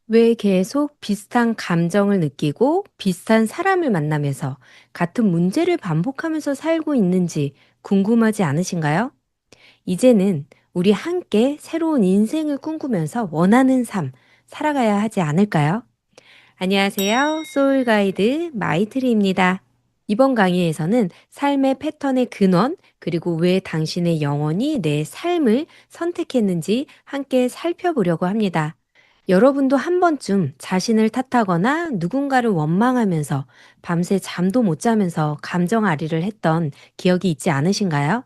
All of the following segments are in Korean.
왜 계속 비슷한 감정을 느끼고 비슷한 사람을 만나면서 같은 문제를 반복하면서 살고 있는지 궁금하지 않으신가요? 이제는 우리 함께 새로운 인생을 꿈꾸면서 원하는 삶 살아가야 하지 않을까요? 안녕하세요. 소울 가이드 마이트리입니다. 이번 강의에서는 삶의 패턴의 근원, 그리고 왜 당신의 영혼이 내 삶을 선택했는지 함께 살펴보려고 합니다. 여러분도 한 번쯤 자신을 탓하거나 누군가를 원망하면서 밤새 잠도 못 자면서 감정아리를 했던 기억이 있지 않으신가요?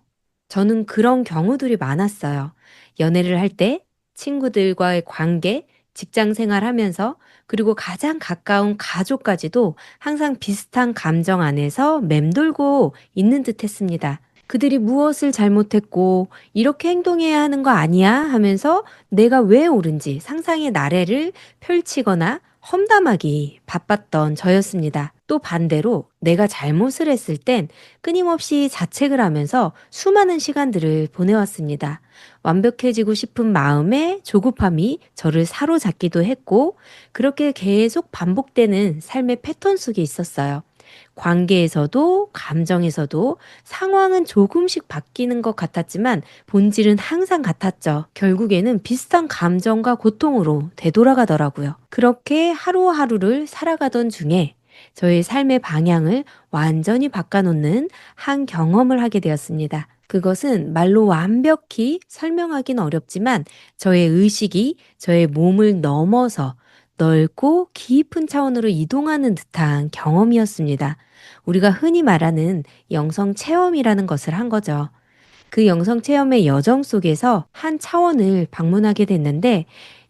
저는 그런 경우들이 많았어요. 연애를 할 때, 친구들과의 관계, 직장 생활하면서, 그리고 가장 가까운 가족까지도 항상 비슷한 감정 안에서 맴돌고 있는 듯 했습니다. 그들이 무엇을 잘못했고, 이렇게 행동해야 하는 거 아니야? 하면서 내가 왜 옳은지 상상의 나래를 펼치거나 험담하기 바빴던 저였습니다. 또 반대로 내가 잘못을 했을 땐 끊임없이 자책을 하면서 수많은 시간들을 보내왔습니다. 완벽해지고 싶은 마음에 조급함이 저를 사로잡기도 했고, 그렇게 계속 반복되는 삶의 패턴 속에 있었어요. 관계에서도 감정에서도 상황은 조금씩 바뀌는 것 같았지만 본질은 항상 같았죠. 결국에는 비슷한 감정과 고통으로 되돌아가더라고요. 그렇게 하루하루를 살아가던 중에 저의 삶의 방향을 완전히 바꿔놓는 한 경험을 하게 되었습니다. 그것은 말로 완벽히 설명하긴 어렵지만 저의 의식이 저의 몸을 넘어서 넓고 깊은 차원으로 이동하는 듯한 경험이었습니다. 우리가 흔히 말하는 영성 체험이라는 것을 한 거죠. 그 영성 체험의 여정 속에서 한 차원을 방문하게 됐는데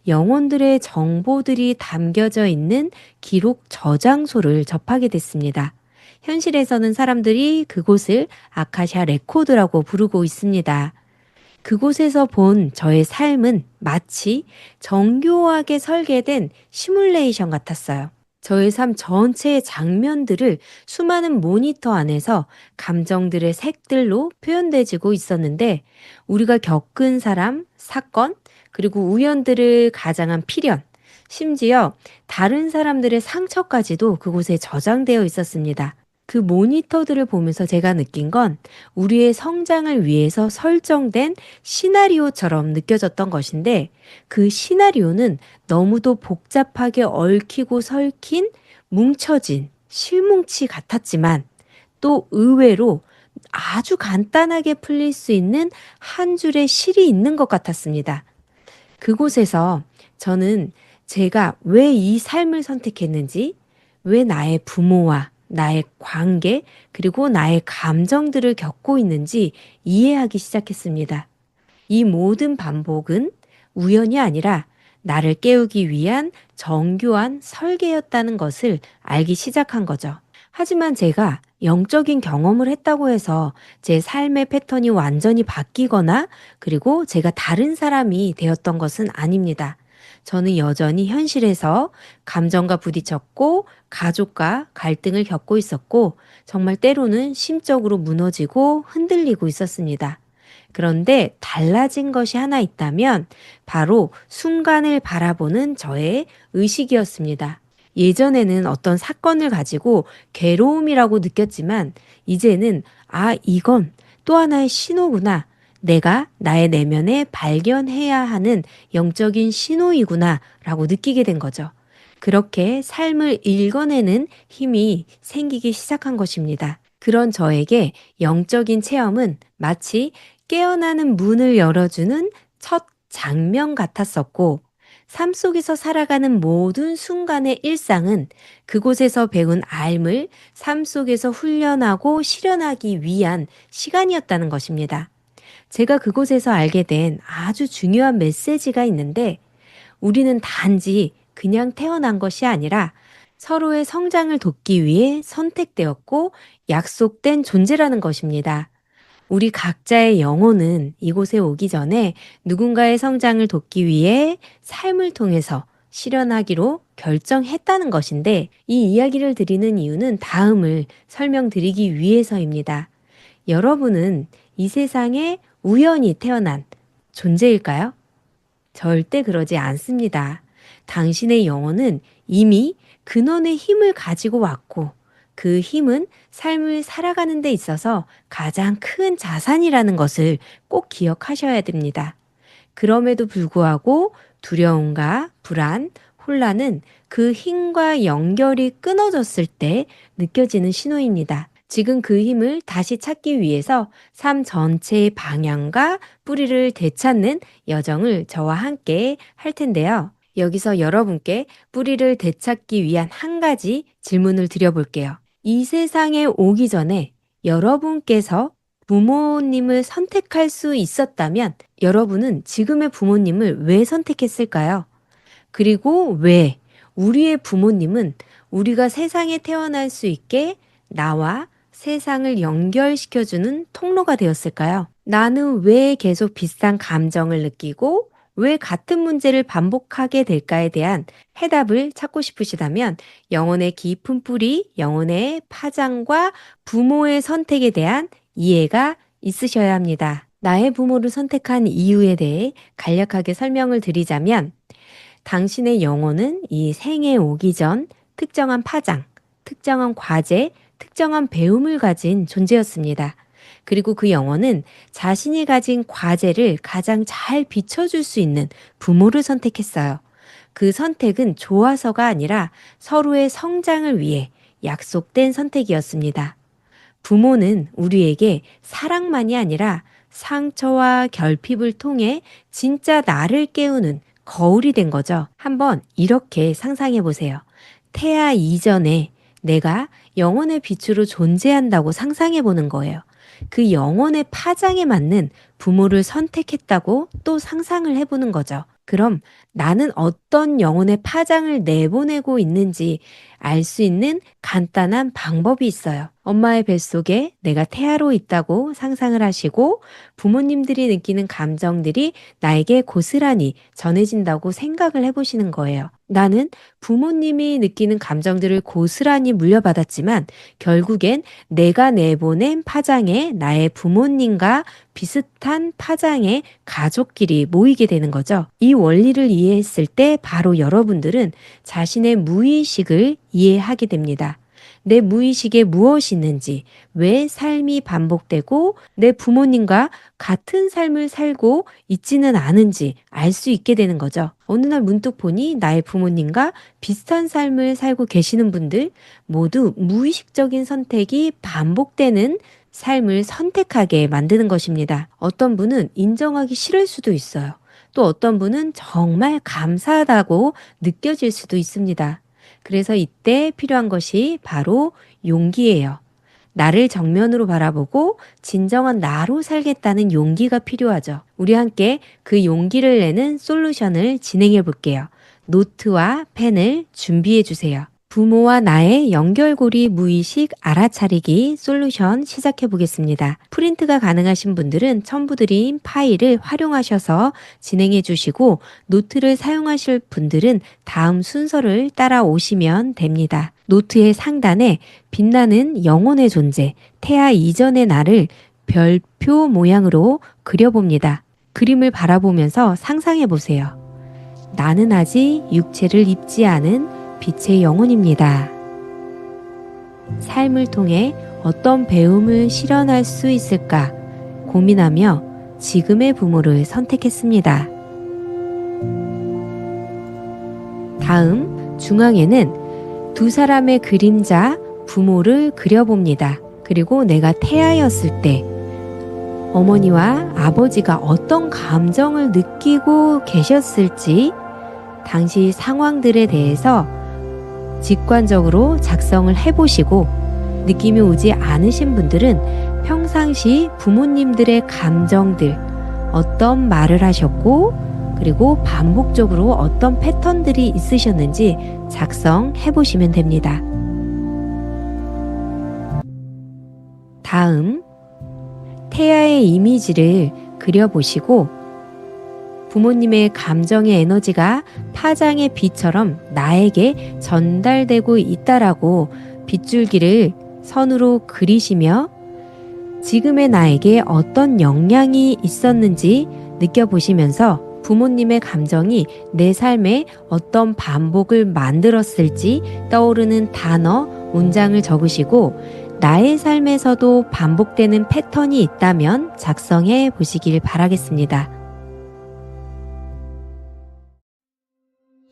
영혼들의 정보들이 담겨져 있는 기록 저장소를 접하게 됐습니다. 현실에서는 사람들이 그곳을 아카샤 레코드라고 부르고 있습니다. 그곳에서 본 저의 삶은 마치 정교하게 설계된 시뮬레이션 같았어요. 저의 삶 전체의 장면들을 수많은 모니터 안에서 감정들의 색들로 표현되지고 있었는데 우리가 겪은 사람, 사건, 그리고 우연들을 가장한 필연, 심지어 다른 사람들의 상처까지도 그곳에 저장되어 있었습니다. 그 모니터들을 보면서 제가 느낀 건 우리의 성장을 위해서 설정된 시나리오처럼 느껴졌던 것인데 그 시나리오는 너무도 복잡하게 얽히고 설킨 뭉쳐진 실뭉치 같았지만 또 의외로 아주 간단하게 풀릴 수 있는 한 줄의 실이 있는 것 같았습니다. 그곳에서 저는 제가 왜 이 삶을 선택했는지, 왜 나의 부모와 나의 관계, 그리고 나의 감정들을 겪고 있는지 이해하기 시작했습니다. 이 모든 반복은 우연이 아니라 나를 깨우기 위한 정교한 설계였다는 것을 알기 시작한 거죠. 하지만 제가 영적인 경험을 했다고 해서 제 삶의 패턴이 완전히 바뀌거나 그리고 제가 다른 사람이 되었던 것은 아닙니다. 저는 여전히 현실에서 감정과 부딪혔고 가족과 갈등을 겪고 있었고 정말 때로는 심적으로 무너지고 흔들리고 있었습니다. 그런데 달라진 것이 하나 있다면 바로 순간을 바라보는 저의 의식이었습니다. 예전에는 어떤 사건을 가지고 괴로움이라고 느꼈지만 이제는 이건 또 하나의 신호구나. 내가 나의 내면에 발견해야 하는 영적인 신호이구나 라고 느끼게 된 거죠. 그렇게 삶을 읽어내는 힘이 생기기 시작한 것입니다. 그런 저에게 영적인 체험은 마치 깨어나는 문을 열어주는 첫 장면 같았었고, 삶 속에서 살아가는 모든 순간의 일상은 그곳에서 배운 알을 삶 속에서 훈련하고 실현하기 위한 시간이었다는 것입니다. 제가 그곳에서 알게 된 아주 중요한 메시지가 있는데, 우리는 단지 그냥 태어난 것이 아니라 서로의 성장을 돕기 위해 선택되었고 약속된 존재라는 것입니다. 우리 각자의 영혼은 이곳에 오기 전에 누군가의 성장을 돕기 위해 삶을 통해서 실현하기로 결정했다는 것인데 이 이야기를 드리는 이유는 다음을 설명드리기 위해서입니다. 여러분은 이 세상에 우연히 태어난 존재일까요? 절대 그러지 않습니다. 당신의 영혼은 이미 근원의 힘을 가지고 왔고 그 힘은 삶을 살아가는 데 있어서 가장 큰 자산이라는 것을 꼭 기억하셔야 됩니다. 그럼에도 불구하고 두려움과 불안, 혼란은 그 힘과 연결이 끊어졌을 때 느껴지는 신호입니다. 지금 그 힘을 다시 찾기 위해서 삶 전체의 방향과 뿌리를 되찾는 여정을 저와 함께 할 텐데요. 여기서 여러분께 뿌리를 되찾기 위한 한 가지 질문을 드려볼게요. 이 세상에 오기 전에 여러분께서 부모님을 선택할 수 있었다면 여러분은 지금의 부모님을 왜 선택했을까요? 그리고 왜 우리의 부모님은 우리가 세상에 태어날 수 있게 나와 세상을 연결시켜주는 통로가 되었을까요? 나는 왜 계속 비슷한 감정을 느끼고 왜 같은 문제를 반복하게 될까에 대한 해답을 찾고 싶으시다면 영혼의 깊은 뿌리, 영혼의 파장과 부모의 선택에 대한 이해가 있으셔야 합니다. 나의 부모를 선택한 이유에 대해 간략하게 설명을 드리자면 당신의 영혼은 이 생에 오기 전 특정한 파장, 특정한 과제, 특정한 배움을 가진 존재였습니다. 그리고 그 영혼은 자신이 가진 과제를 가장 잘 비춰줄 수 있는 부모를 선택했어요. 그 선택은 좋아서가 아니라 서로의 성장을 위해 약속된 선택이었습니다. 부모는 우리에게 사랑만이 아니라 상처와 결핍을 통해 진짜 나를 깨우는 거울이 된 거죠. 한번 이렇게 상상해 보세요. 태아 이전에 내가 영혼의 빛으로 존재한다고 상상해 보는 거예요. 그 영혼의 파장에 맞는 부모를 선택했다고 또 상상을 해보는 거죠. 그럼 나는 어떤 영혼의 파장을 내보내고 있는지 알 수 있는 간단한 방법이 있어요. 엄마의 뱃속에 내가 태아로 있다고 상상을 하시고 부모님들이 느끼는 감정들이 나에게 고스란히 전해진다고 생각을 해보시는 거예요. 나는 부모님이 느끼는 감정들을 고스란히 물려받았지만 결국엔 내가 내보낸 파장에 나의 부모님과 비슷한 파장의 가족끼리 모이게 되는 거죠. 이 원리를 이해했을 때 바로 여러분들은 자신의 무의식을 이해하게 됩니다. 내 무의식에 무엇이 있는지, 왜 삶이 반복되고 내 부모님과 같은 삶을 살고 있지는 않은지 알 수 있게 되는 거죠. 어느 날 문득 보니 나의 부모님과 비슷한 삶을 살고 계시는 분들 모두 무의식적인 선택이 반복되는 삶을 선택하게 만드는 것입니다. 어떤 분은 인정하기 싫을 수도 있어요. 또 어떤 분은 정말 감사하다고 느껴질 수도 있습니다. 그래서 이때 필요한 것이 바로 용기예요. 나를 정면으로 바라보고 진정한 나로 살겠다는 용기가 필요하죠. 우리 함께 그 용기를 내는 솔루션을 진행해 볼게요. 노트와 펜을 준비해 주세요. 부모와 나의 연결고리 무의식 알아차리기 솔루션 시작해 보겠습니다. 프린트가 가능하신 분들은 첨부 드린 파일을 활용하셔서 진행해 주시고 노트를 사용하실 분들은 다음 순서를 따라오시면 됩니다. 노트의 상단에 빛나는 영혼의 존재, 태아 이전의 나를 별표 모양으로 그려봅니다. 그림을 바라보면서 상상해 보세요. 나는 아직 육체를 입지 않은 빛의 영혼입니다. 삶을 통해 어떤 배움을 실현할 수 있을까 고민하며 지금의 부모를 선택했습니다. 다음 중앙에는 두 사람의 그림자 부모를 그려봅니다. 그리고 내가 태아였을 때 어머니와 아버지가 어떤 감정을 느끼고 계셨을지 당시 상황들에 대해서 직관적으로 작성을 해보시고 느낌이 오지 않으신 분들은 평상시 부모님들의 감정들, 어떤 말을 하셨고 그리고 반복적으로 어떤 패턴들이 있으셨는지 작성해 보시면 됩니다. 다음 태아의 이미지를 그려보시고 부모님의 감정의 에너지가 파장의 빛처럼 나에게 전달되고 있다라고 빗줄기를 선으로 그리시며 지금의 나에게 어떤 영향이 있었는지 느껴보시면서 부모님의 감정이 내 삶에 어떤 반복을 만들었을지 떠오르는 단어, 문장을 적으시고 나의 삶에서도 반복되는 패턴이 있다면 작성해 보시길 바라겠습니다.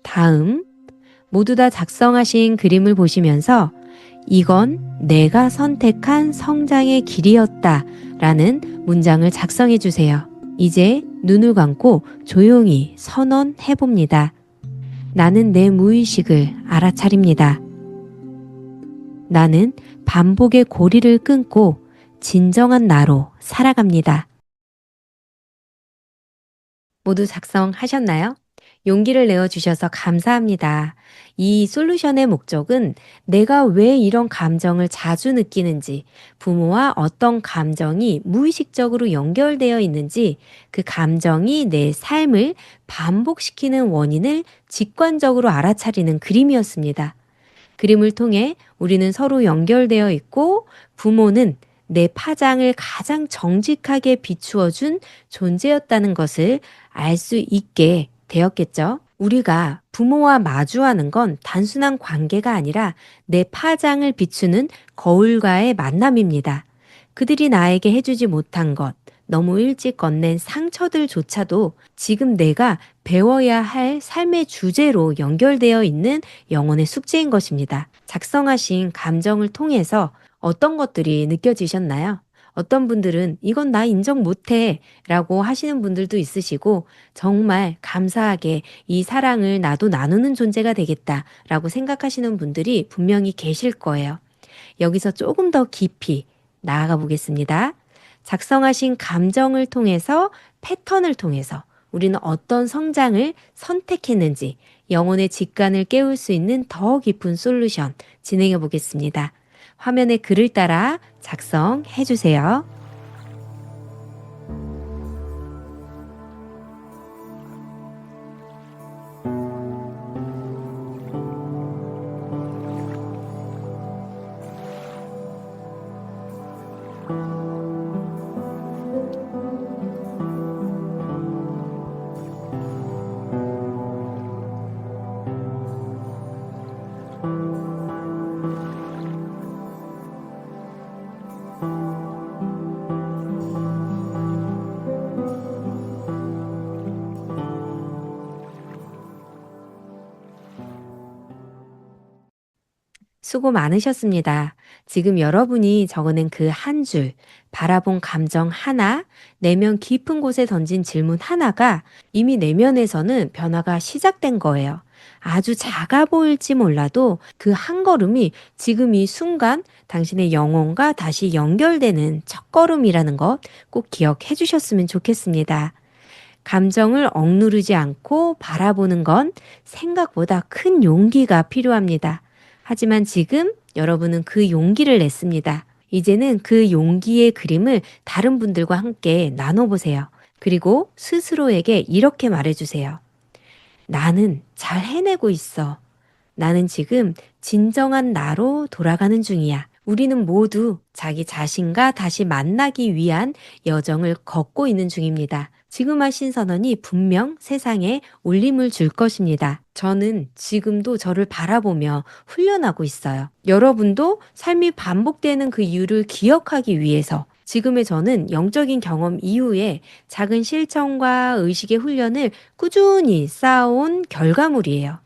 다음, 모두 다 작성하신 그림을 보시면서 이건 내가 선택한 성장의 길이었다 라는 문장을 작성해 주세요. 이제 눈을 감고 조용히 선언해 봅니다. 나는 내 무의식을 알아차립니다. 나는 반복의 고리를 끊고 진정한 나로 살아갑니다. 모두 작성하셨나요? 용기를 내어주셔서 감사합니다. 이 솔루션의 목적은 내가 왜 이런 감정을 자주 느끼는지, 부모와 어떤 감정이 무의식적으로 연결되어 있는지, 그 감정이 내 삶을 반복시키는 원인을 직관적으로 알아차리는 그림이었습니다. 그림을 통해 우리는 서로 연결되어 있고 부모는 내 파장을 가장 정직하게 비추어 준 존재였다는 것을 알 수 있게 되었겠죠. 우리가 부모와 마주하는 건 단순한 관계가 아니라 내 파장을 비추는 거울과의 만남입니다. 그들이 나에게 해주지 못한 것, 너무 일찍 건넨 상처들조차도 지금 내가 배워야 할 삶의 주제로 연결되어 있는 영혼의 숙제인 것입니다. 작성하신 감정을 통해서 어떤 것들이 느껴지셨나요? 어떤 분들은 이건 나 인정 못해 라고 하시는 분들도 있으시고 정말 감사하게 이 사랑을 나도 나누는 존재가 되겠다 라고 생각하시는 분들이 분명히 계실 거예요. 여기서 조금 더 깊이 나아가 보겠습니다. 작성하신 감정을 통해서 패턴을 통해서 우리는 어떤 성장을 선택했는지 영혼의 직관을 깨울 수 있는 더 깊은 솔루션 진행해 보겠습니다. 화면에 글을 따라 작성해 주세요. 수고 많으셨습니다. 지금 여러분이 적어낸 그 한 줄, 바라본 감정 하나, 내면 깊은 곳에 던진 질문 하나가 이미 내면에서는 변화가 시작된 거예요. 아주 작아 보일지 몰라도 그 한 걸음이 지금 이 순간 당신의 영혼과 다시 연결되는 첫걸음이라는 것 꼭 기억해 주셨으면 좋겠습니다. 감정을 억누르지 않고 바라보는 건 생각보다 큰 용기가 필요합니다. 하지만 지금 여러분은 그 용기를 냈습니다. 이제는 그 용기의 그림을 다른 분들과 함께 나눠보세요. 그리고 스스로에게 이렇게 말해주세요. 나는 잘 해내고 있어. 나는 지금 진정한 나로 돌아가는 중이야. 우리는 모두 자기 자신과 다시 만나기 위한 여정을 걷고 있는 중입니다. 지금 하신 선언이 분명 세상에 울림을 줄 것입니다. 저는 지금도 저를 바라보며 훈련하고 있어요. 여러분도 삶이 반복되는 그 이유를 기억하기 위해서 지금의 저는 영적인 경험 이후에 작은 실천과 의식의 훈련을 꾸준히 쌓아온 결과물이에요.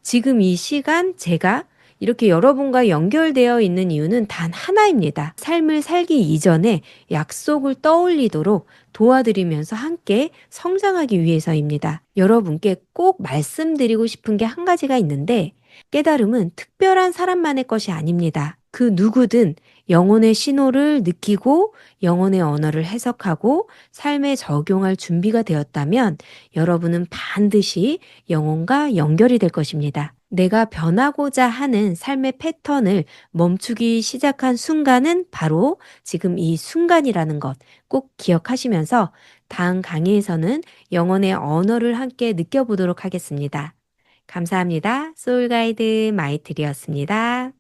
지금 이 시간 제가 이렇게 여러분과 연결되어 있는 이유는 단 하나입니다. 삶을 살기 이전에 약속을 떠올리도록 도와드리면서 함께 성장하기 위해서입니다. 여러분께 꼭 말씀드리고 싶은 게 한 가지가 있는데 깨달음은 특별한 사람만의 것이 아닙니다. 그 누구든 영혼의 신호를 느끼고 영혼의 언어를 해석하고 삶에 적용할 준비가 되었다면 여러분은 반드시 영혼과 연결이 될 것입니다. 내가 변하고자 하는 삶의 패턴을 멈추기 시작한 순간은 바로 지금 이 순간이라는 것 꼭 기억하시면서 다음 강의에서는 영혼의 언어를 함께 느껴보도록 하겠습니다. 감사합니다. 소울가이드 마이트리였습니다.